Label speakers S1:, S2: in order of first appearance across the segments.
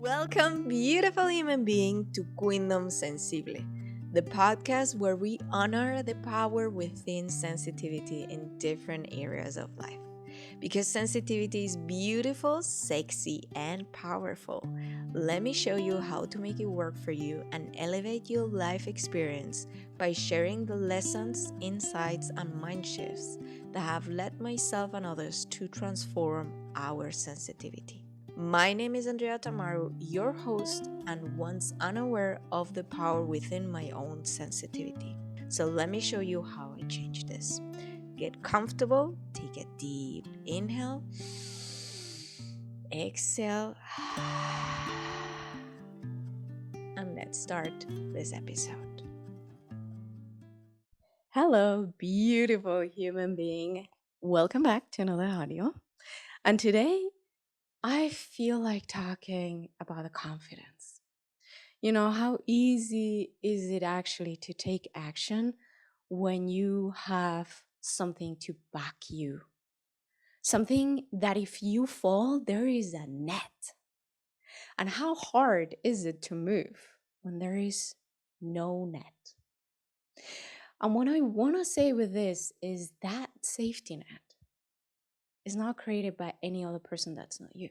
S1: Welcome, beautiful human being, to Queendom Sensible, the podcast where we honor the power within sensitivity in different areas of life. Because sensitivity is beautiful, sexy, and powerful. Let me show you how to make it work for you and elevate your life experience by sharing the lessons, insights, and mind shifts that have led myself and others to transform our sensitivity. My name is Andrea Tamaru, your host, and once unaware of the power within my own sensitivity. So let me show you how I change this. Get comfortable, take a deep inhale, exhale, and let's start this episode. Hello, beautiful human being. Welcome back to another audio. And today, I feel like talking about the confidence. How easy is it actually to take action when you have something to back you? Something that if you fall, there is a net. And how hard is it to move when there is no net? And what I want to say with this is that safety net is not created by any other person that's not you.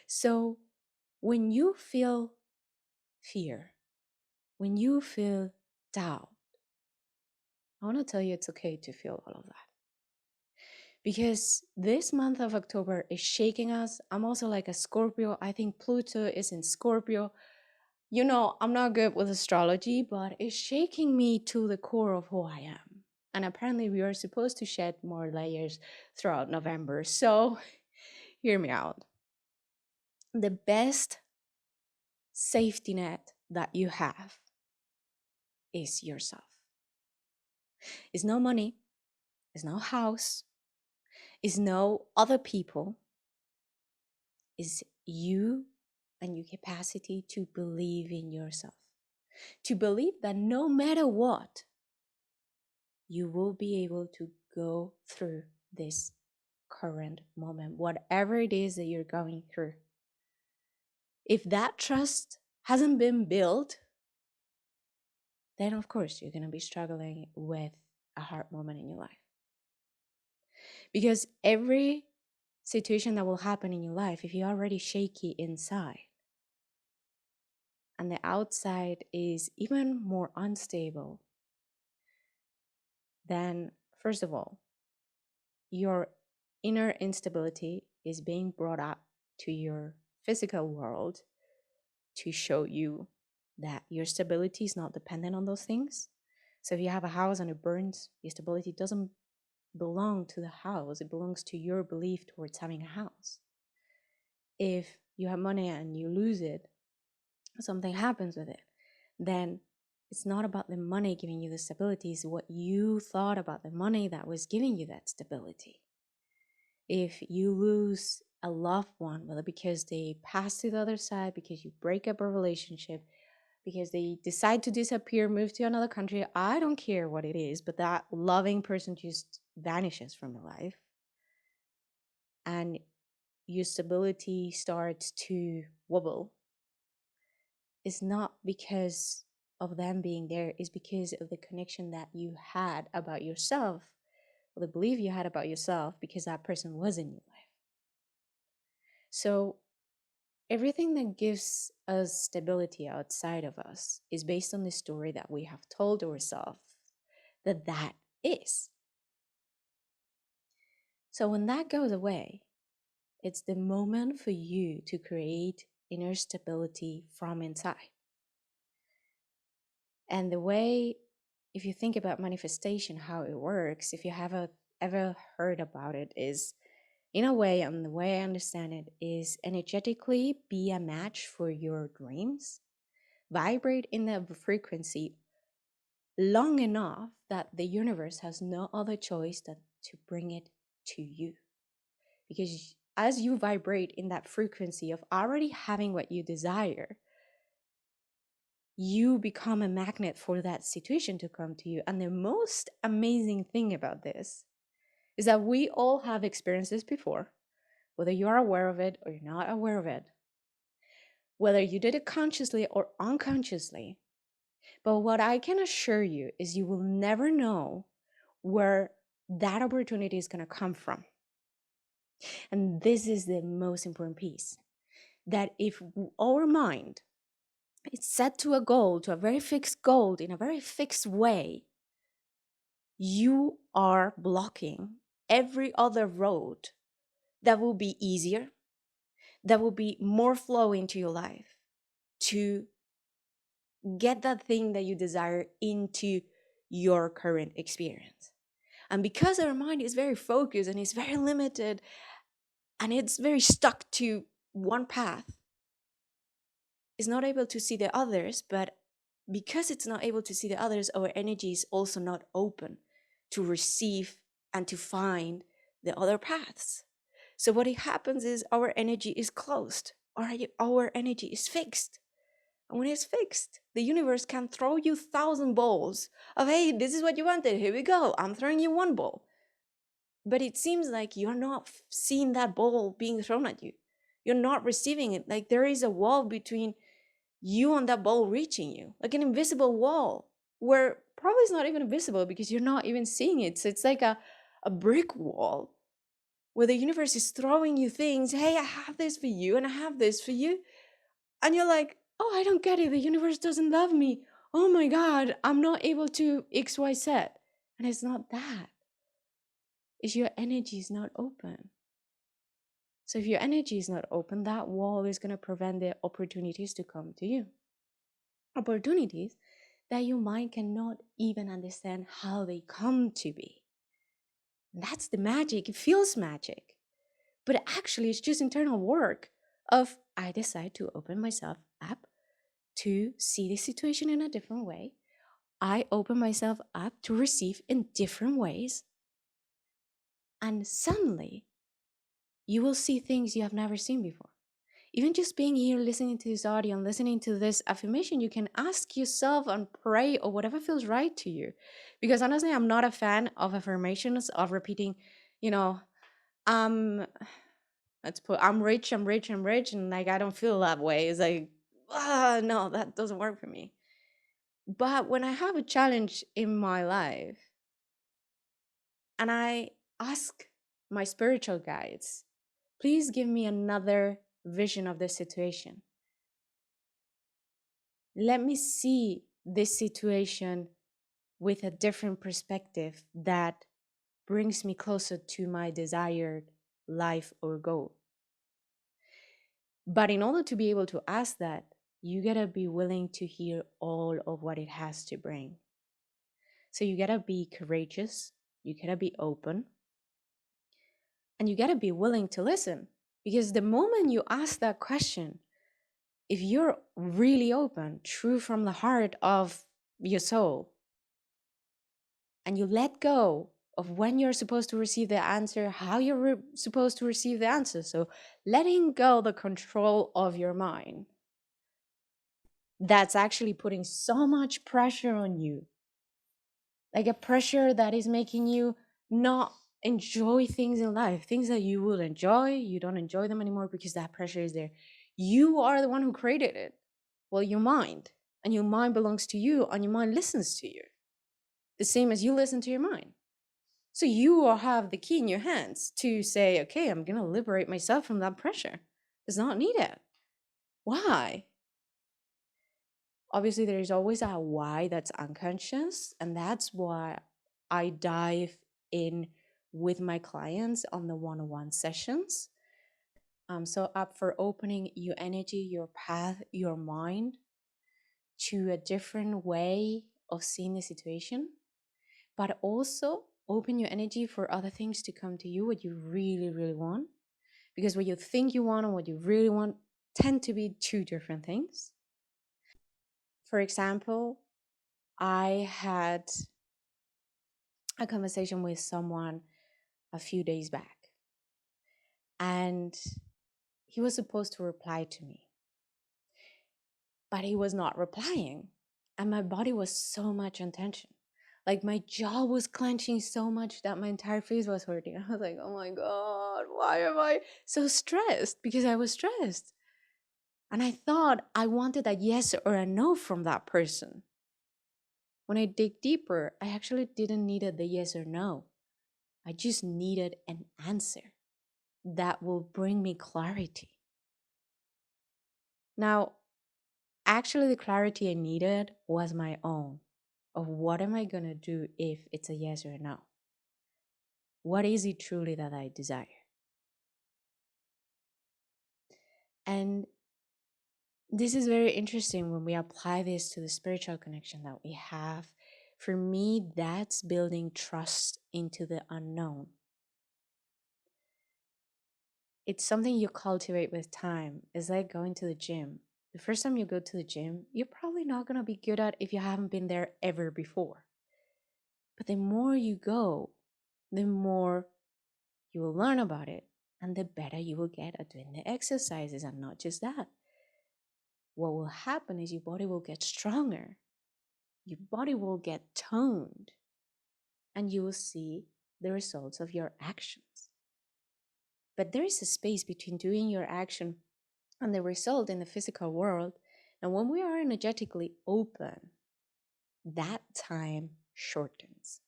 S1: So when you feel fear, when you feel doubt, I want to tell you it's okay to feel all of that. Because this month of October is shaking us. I'm also like a Scorpio. I think Pluto is in Scorpio. I'm not good with astrology, but it's shaking me to the core of who I am. And apparently, we are supposed to shed more layers throughout November. So, hear me out. The best safety net that you have is yourself. It's no money, it's no house, it's no other people, it's you and your capacity to believe in yourself. To believe that no matter what, you will be able to go through this current moment, whatever it is that you're going through. If that trust hasn't been built, then of course you're going to be struggling with a hard moment in your life. Because every situation that will happen in your life, if you're already shaky inside and the outside is even more unstable, then first of all, your inner instability is being brought up to your physical world to show you that your stability is not dependent on those things. So if you have a house and it burns, your stability doesn't belong to the house, it belongs to your belief towards having a house. If you have money and you lose it, something happens with it, then it's not about the money giving you the stability, it's what you thought about the money that was giving you that stability. If you lose a loved one, whether because they pass to the other side, because you break up a relationship, because they decide to disappear, move to another country, I don't care what it is, but that loving person just vanishes from your life. And your stability starts to wobble. It's not because of them being there, it's because of the connection that you had about yourself, or the belief you had about yourself, because that person was in your life. So everything that gives us stability outside of us is based on the story that we have told ourselves that is. So when that goes away, it's the moment for you to create inner stability from inside. And the way, if you think about manifestation, how it works, if you have ever heard about it, is in a way, and the way I understand it, is energetically be a match for your dreams. Vibrate in the frequency long enough that the universe has no other choice than to bring it to you. Because as you vibrate in that frequency of already having what you desire, you become a magnet for that situation to come to you. And the most amazing thing about this is that we all have experienced this before, whether you are aware of it or you're not aware of it. whether you did it consciously or unconsciously. But what I can assure you is you will never know where that opportunity is going to come from. And this is the most important piece, that if our mind is set to a goal, to a very fixed goal in a very fixed way, you are blocking every other road that will be easier, that will be more flow into your life to get that thing that you desire into your current experience. And because our mind is very focused and it's very limited and it's very stuck to one path, it's not able to see the others. But because it's not able to see the others, our energy is also not open to receive and to find the other paths. So what happens is our energy is closed, or our energy is fixed. And when it's fixed, the universe can throw you 1,000 balls of, hey, this is what you wanted, here we go, I'm throwing you one ball. But it seems like you're not seeing that ball being thrown at you. You're not receiving it. Like there is a wall between you and that ball reaching you, like an invisible wall, where probably it's not even invisible because you're not even seeing it. So it's like a brick wall where the universe is throwing you things. Hey, I have this for you and I have this for you. And you're like, oh, I don't get it. The universe doesn't love me. Oh my God, I'm not able to XYZ. And it's not that. It's your energy is not open. So if your energy is not open, that wall is going to prevent the opportunities to come to you. Opportunities that your mind cannot even understand how they come to be. That's the magic. It feels magic. But actually, it's just internal work of I decide to open myself up to see the situation in a different way. I open myself up to receive in different ways. And suddenly, you will see things you have never seen before. Even just being here, listening to this audio and listening to this affirmation, you can ask yourself and pray or whatever feels right to you. Because honestly, I'm not a fan of affirmations, of repeating, you know, um, I'm rich, I'm rich, I'm rich. And like, I don't feel that way. It's like, no, that doesn't work for me. But when I have a challenge in my life and I ask my spiritual guides, please give me another vision of this situation. Let me see this situation with a different perspective that brings me closer to my desired life or goal. But in order to be able to ask that, you gotta be willing to hear all of what it has to bring. So you gotta be courageous, you gotta be open, and you gotta be willing to listen. Because the moment you ask that question, if you're really open, true from the heart of your soul, and you let go of when you're supposed to receive the answer, how you're supposed to receive the answer. So letting go the control of your mind, that's actually putting so much pressure on you, like a pressure that is making you not enjoy things in life, things that you will enjoy. You don't enjoy them anymore because that pressure is there. You are the one who created it. Well, your mind, and your mind belongs to you, and your mind listens to you the same as you listen to your mind. So you will have the key in your hands to say, okay, I'm going to liberate myself from that pressure. It's not needed. Why? Obviously, there is always a why that's unconscious. And that's why I dive in with my clients on the one-on-one sessions. So up for opening your energy, your path, your mind to a different way of seeing the situation, but also open your energy for other things to come to you, what you really, really want. Because what you think you want and what you really want tend to be two different things. For example, I had a conversation with someone a few days back, and he was supposed to reply to me, but he was not replying. And my body was so much on tension. Like my jaw was clenching so much that my entire face was hurting. I was like, oh my God, why am I so stressed? Because I was stressed. And I thought I wanted a yes or a no from that person. When I dig deeper, I actually didn't need the yes or no. I just needed an answer that will bring me clarity. Now, actually, the clarity I needed was my own of what am I going to do if it's a yes or a no? What is it truly that I desire? And this is very interesting when we apply this to the spiritual connection that we have. For me, that's building trust into the unknown. It's something you cultivate with time. It's like going to the gym. The first time you go to the gym, you're probably not going to be good at if you haven't been there ever before. But the more you go, the more you will learn about it and the better you will get at doing the exercises. And not just that, what will happen is your body will get stronger, your body will get toned, and you will see the results of your actions. But there is a space between doing your action and the result in the physical world. And when we are energetically open, that time shortens.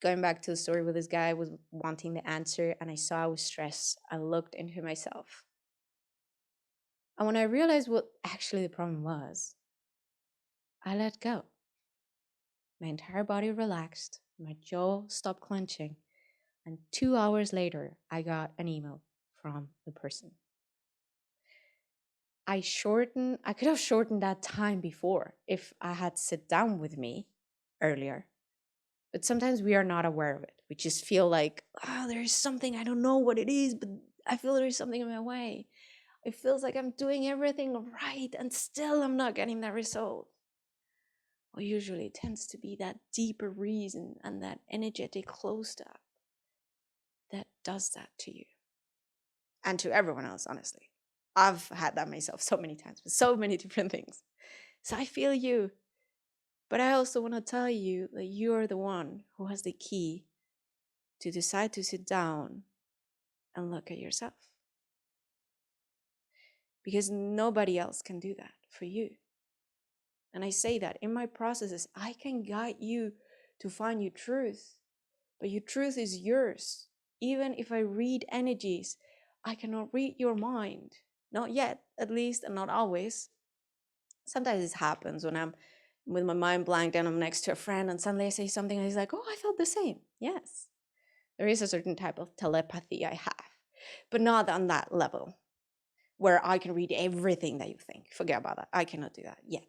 S1: Going back to the story with this guy, I was wanting the answer and I saw I was stressed. I looked into myself. And when I realized what actually the problem was, I let go. My entire body relaxed, my jaw stopped clenching, and 2 hours later, I got an email from the person. I could have shortened that time before if I had sit down with me earlier. But sometimes we are not aware of it. We just feel like, oh, there's something, I don't know what it is, but I feel there's something in my way. It feels like I'm doing everything right and still I'm not getting that result. Well, usually it tends to be that deeper reason and that energetic closed up that does that to you and to everyone else, honestly. I've had that myself so many times with so many different things. So I feel you. But I also want to tell you that you're the one who has the key to decide to sit down and look at yourself. Because nobody else can do that for you. And I say that in my processes, I can guide you to find your truth, but your truth is yours. Even if I read energies, I cannot read your mind. Not yet, at least, and not always. Sometimes this happens when I'm with my mind blank and I'm next to a friend and suddenly I say something and he's like, oh, I felt the same. Yes, there is a certain type of telepathy I have, but not on that level where I can read everything that you think. Forget about that. I cannot do that yet.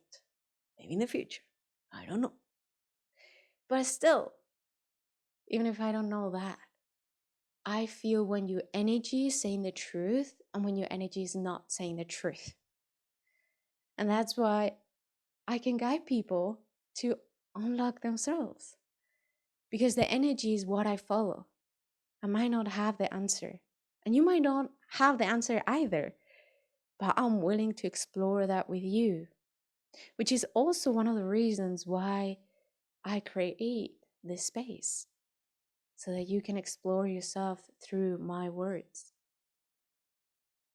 S1: Maybe in the future. I don't know. But still, even if I don't know that, I feel when your energy is saying the truth and when your energy is not saying the truth. And that's why I can guide people to unlock themselves. Because the energy is what I follow. I might not have the answer. And you might not have the answer either. But I'm willing to explore that with you. Which is also one of the reasons why I create this space. So that you can explore yourself through my words.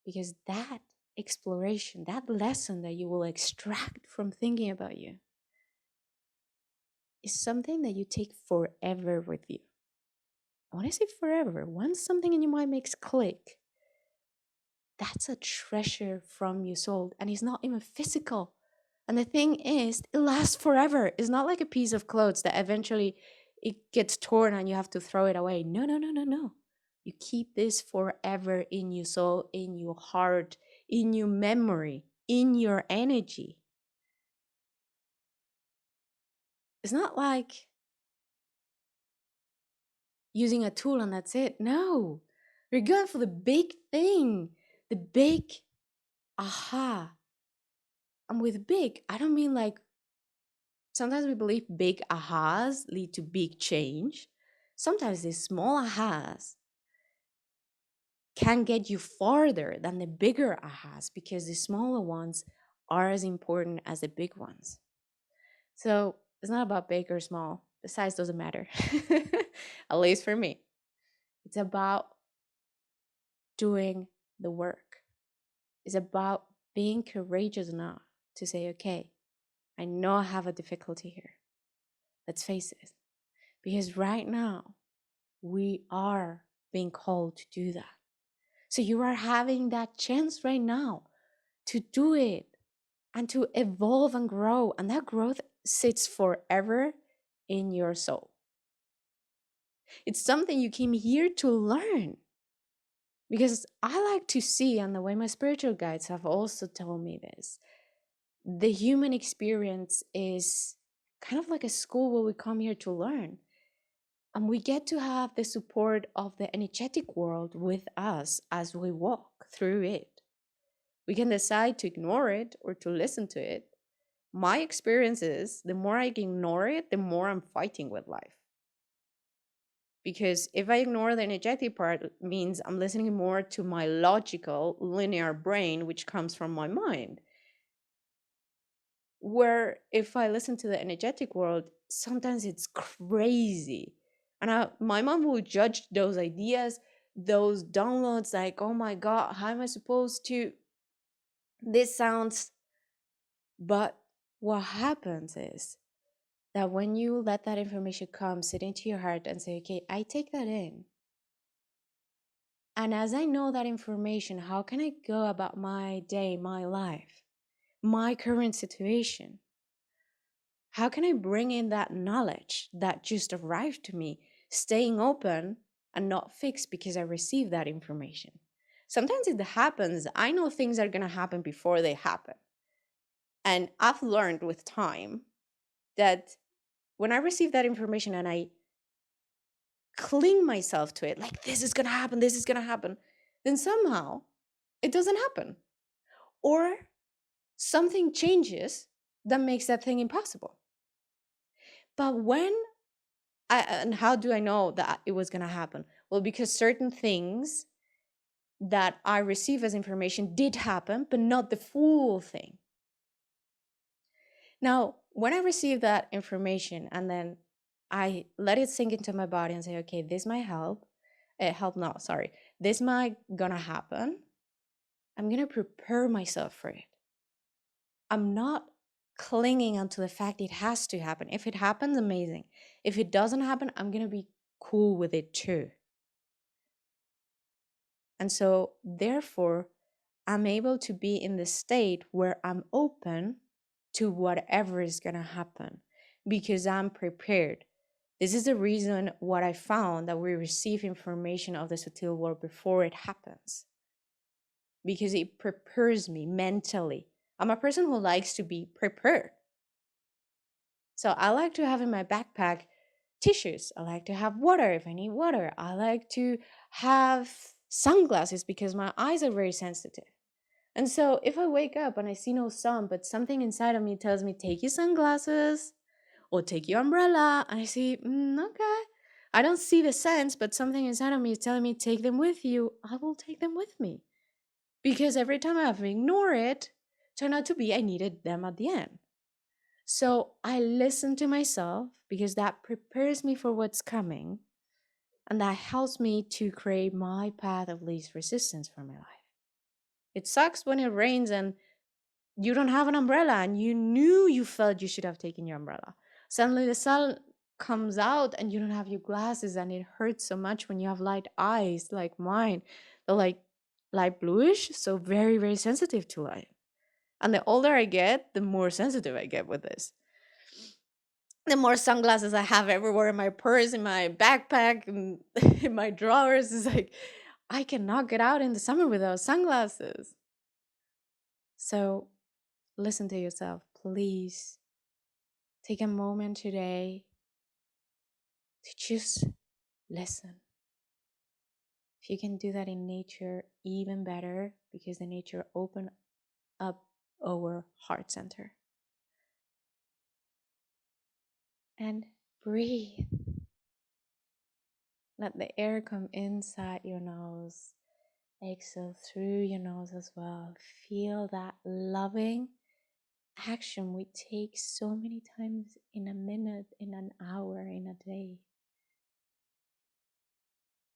S1: Because that exploration, that lesson that you will extract from thinking about you, is something that you take forever with you. When I say forever, once something in your mind makes click, that's a treasure from your soul. And it's not even physical. And the thing is, it lasts forever. It's not like a piece of clothes that eventually it gets torn and you have to throw it away. No, no, no, no, no. You keep this forever in your soul, in your heart, in your memory, in your energy. It's not like using a tool and that's it. No, you're going for the big thing, the big aha. And with big, I don't mean like sometimes we believe big ahas lead to big change. Sometimes these small ahas can get you farther than the bigger ahas because the smaller ones are as important as the big ones. So it's not about big or small. The size doesn't matter, at least for me. It's about doing the work. It's about being courageous enough to say, okay, I know I have a difficulty here. Let's face it. Because right now, we are being called to do that. So you are having that chance right now to do it and to evolve and grow. And that growth sits forever in your soul. It's something you came here to learn. Because I like to see, and the way my spiritual guides have also told me this, the human experience is kind of like a school where we come here to learn. And we get to have the support of the energetic world with us as we walk through it. We can decide to ignore it or to listen to it. My experience is the more I ignore it, the more I'm fighting with life. Because if I ignore the energetic part, it means I'm listening more to my logical, linear brain, which comes from my mind. Where if I listen to the energetic world, sometimes it's crazy. And my mom will judge those ideas, those downloads, like, oh my God, how am I supposed to? This sounds. But what happens is that when you let that information come, sit into your heart and say, okay, I take that in. And as I know that information, how can I go about my day, my life, my current situation? How can I bring in that knowledge that just arrived to me, staying open and not fixed because I received that information? Sometimes it happens. I know things are going to happen before they happen. And I've learned with time that when I receive that information and I cling myself to it, like this is going to happen, this is going to happen, then somehow it doesn't happen. Or something changes that makes that thing impossible. But and how do I know that it was going to happen? Well, because certain things that I receive as information did happen, but not the full thing. Now, when I receive that information and then I let it sink into my body and say, okay, this might help. This might gonna happen. I'm gonna prepare myself for it. I'm not clinging onto the fact it has to happen. If it happens, amazing. If it doesn't happen, I'm gonna be cool with it too. And so, therefore, I'm able to be in the state where I'm open to whatever is going to happen because I'm prepared. This is the reason what I found that we receive information of the subtle world before it happens, because it prepares me mentally. I'm a person who likes to be prepared. So I like to have in my backpack tissues. I like to have water if I need water. I like to have sunglasses because my eyes are very sensitive. And so if I wake up and I see no sun, but something inside of me tells me, take your sunglasses or take your umbrella, and I say, okay. I don't see the sense, but something inside of me is telling me, take them with you. I will take them with me. Because every time I have ignored it, turned out to be I needed them at the end. So I listen to myself because that prepares me for what's coming. And that helps me to create my path of least resistance for my life. It sucks when it rains and you don't have an umbrella and you knew you felt you should have taken your umbrella. Suddenly the sun comes out and you don't have your glasses and it hurts so much when you have light eyes like mine. They're like light bluish, so very, very sensitive to light. And the older I get, the more sensitive I get with this. The more sunglasses I have everywhere in my purse, in my backpack, and in my drawers. It's like, I cannot get out in the summer without sunglasses. So listen to yourself, please. Take a moment today to just listen. If you can do that in nature, even better, because the nature open up our heart center. And breathe. Let the air come inside your nose. Exhale through your nose as well. Feel that loving action we take so many times in a minute, in an hour, in a day.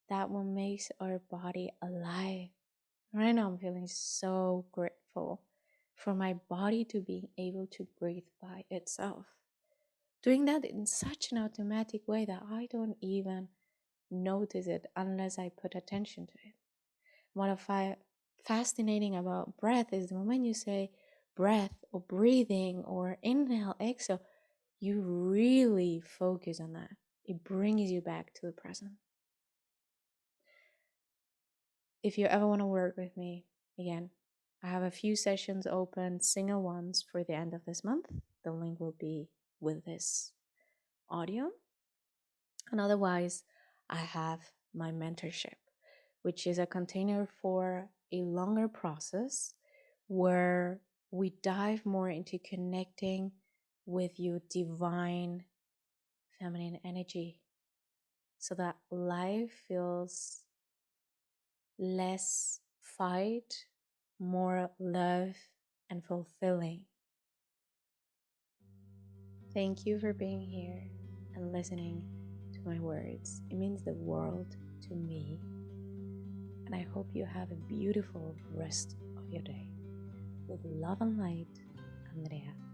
S1: That one makes our body alive Right now, I'm feeling so grateful for my body to being able to breathe by itself. Doing that in such an automatic way that I don't even notice it unless I put attention to it. What I find fascinating about breath is the moment you say breath or breathing or inhale, exhale, you really focus on that. It brings you back to the present. If you ever want to work with me, again, I have a few sessions open, single ones for the end of this month. The link will be with this audio. And otherwise, I have my mentorship, which is a container for a longer process where we dive more into connecting with your divine feminine energy so that life feels less fight, more love, and fulfilling. Thank you for being here and listening to my words. It means the world to me. And I hope you have a beautiful rest of your day. With love and light, Andrea.